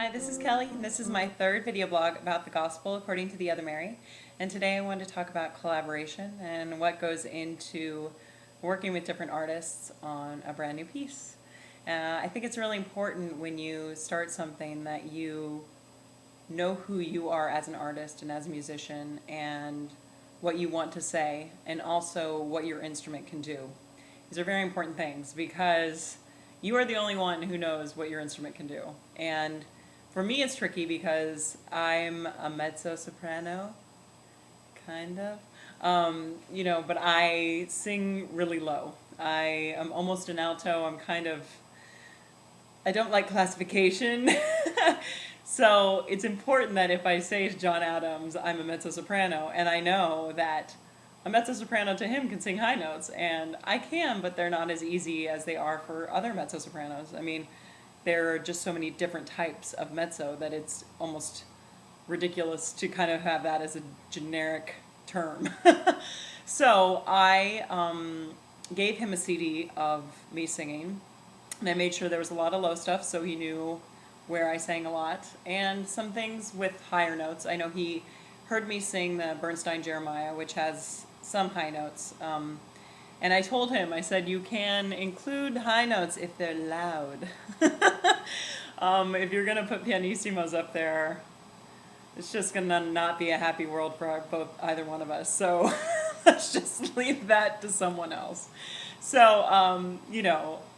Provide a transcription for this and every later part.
Hi, this is Kelly, and this is my third video blog about the gospel according to the Other Mary. And today I wanted to talk about collaboration and what goes into working with different artists on a brand new piece. I think it's really important when you start something that you know who you are as an artist and as a musician and what you want to say and also what your instrument can do. These are very important things because you are the only one who knows what your instrument can do. And for me, it's tricky because I'm a mezzo-soprano, kind of. But I sing really low. I am almost an alto. I don't like classification. So it's important that if I say to John Adams, I'm a mezzo-soprano, and I know that a mezzo-soprano to him can sing high notes, and I can, but they're not as easy as they are for other mezzo-sopranos. I mean, there are just so many different types of mezzo that it's almost ridiculous to kind of have that as a generic term. So I gave him a CD of me singing, and I made sure there was a lot of low stuff so he knew where I sang a lot, and some things with higher notes. I know he heard me sing the Bernstein Jeremiah, which has some high notes. And I told him, I said, you can include high notes if they're loud. If you're going to put pianissimos up there, it's just going to not be a happy world for either one of us. So let's just leave that to someone else. So,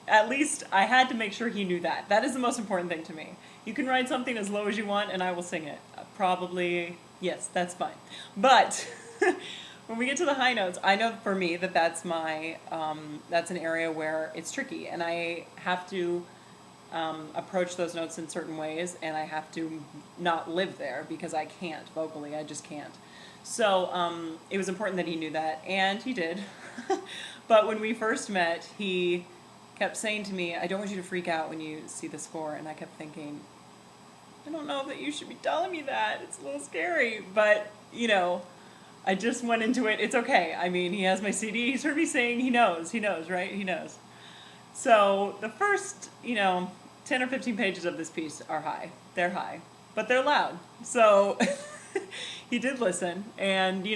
at least I had to make sure he knew that. That is the most important thing to me. You can write something as low as you want and I will sing it. Probably, yes, that's fine. But when we get to the high notes, I know for me that that's an area where it's tricky, and I have to approach those notes in certain ways, and I have to not live there because I can't vocally. I just can't. So it was important that he knew that, and he did. But when we first met, he kept saying to me, I don't want you to freak out when you see the score, and I kept thinking, I don't know that you should be telling me that. It's a little scary, but, I just went into it. It's okay. I mean, he has my CD. He's heard me sing. He knows, right? He knows. So the first, 10 or 15 pages of this piece are high. They're high, but they're loud. So he did listen. And,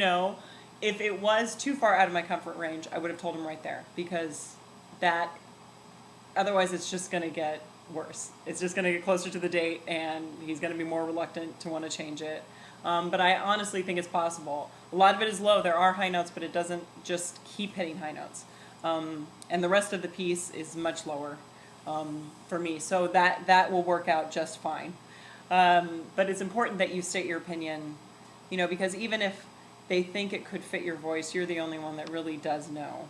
if it was too far out of my comfort range, I would have told him right there, because otherwise it's just going to get worse. It's just going to get closer to the date, and he's going to be more reluctant to want to change it. But I honestly think it's possible. A lot of it is low. There are high notes, but it doesn't just keep hitting high notes. And the rest of the piece is much lower for me. So that will work out just fine. But it's important that you state your opinion, because even if they think it could fit your voice, you're the only one that really does know.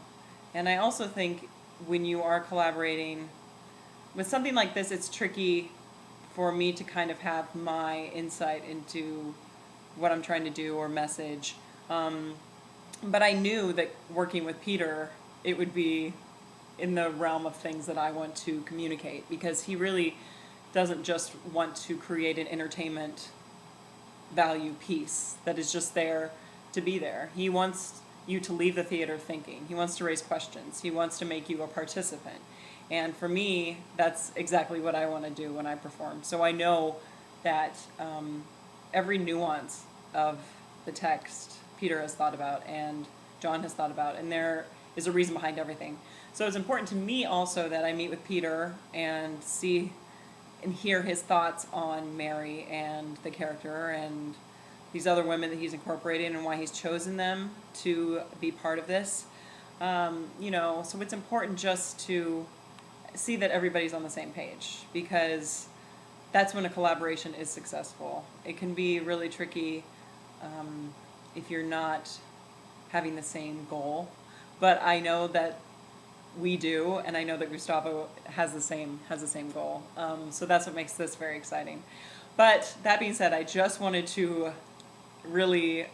And I also think when you are collaborating with something like this, it's tricky for me to kind of have my insight into what I'm trying to do or message. But I knew that working with Peter, it would be in the realm of things that I want to communicate, because he really doesn't just want to create an entertainment value piece that is just there to be there. He wants you to leave the theater thinking. He wants to raise questions. He wants to make you a participant. And for me, that's exactly what I want to do when I perform. So I know that every nuance of the text Peter has thought about and John has thought about, and there is a reason behind everything. So it's important to me also that I meet with Peter and see and hear his thoughts on Mary and the character and these other women that he's incorporated and why he's chosen them to be part of this. So it's important just to see that everybody's on the same page, because that's when a collaboration is successful. It can be really tricky if you're not having the same goal, but I know that we do, and I know that Gustavo has the same goal. So that's what makes this very exciting. But that being said, I just wanted to really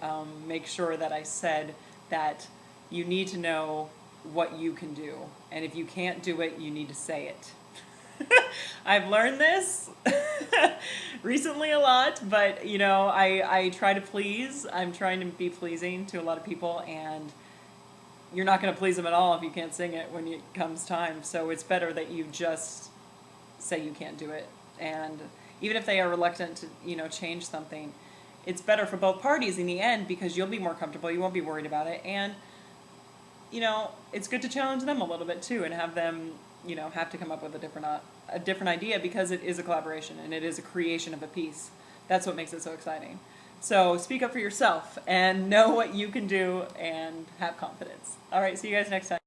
make sure that I said that you need to know what you can do, and if you can't do it, you need to say it. I've learned this recently a lot, but I try to please. I'm trying to be pleasing to a lot of people, and you're not going to please them at all if you can't sing it when it comes time. So it's better that you just say you can't do it. And even if they are reluctant to, change something, it's better for both parties in the end because you'll be more comfortable, you won't be worried about it, and it's good to challenge them a little bit too and have them, have to come up with a different idea because it is a collaboration and it is a creation of a piece. That's what makes it so exciting. So speak up for yourself and know what you can do and have confidence. All right, see you guys next time.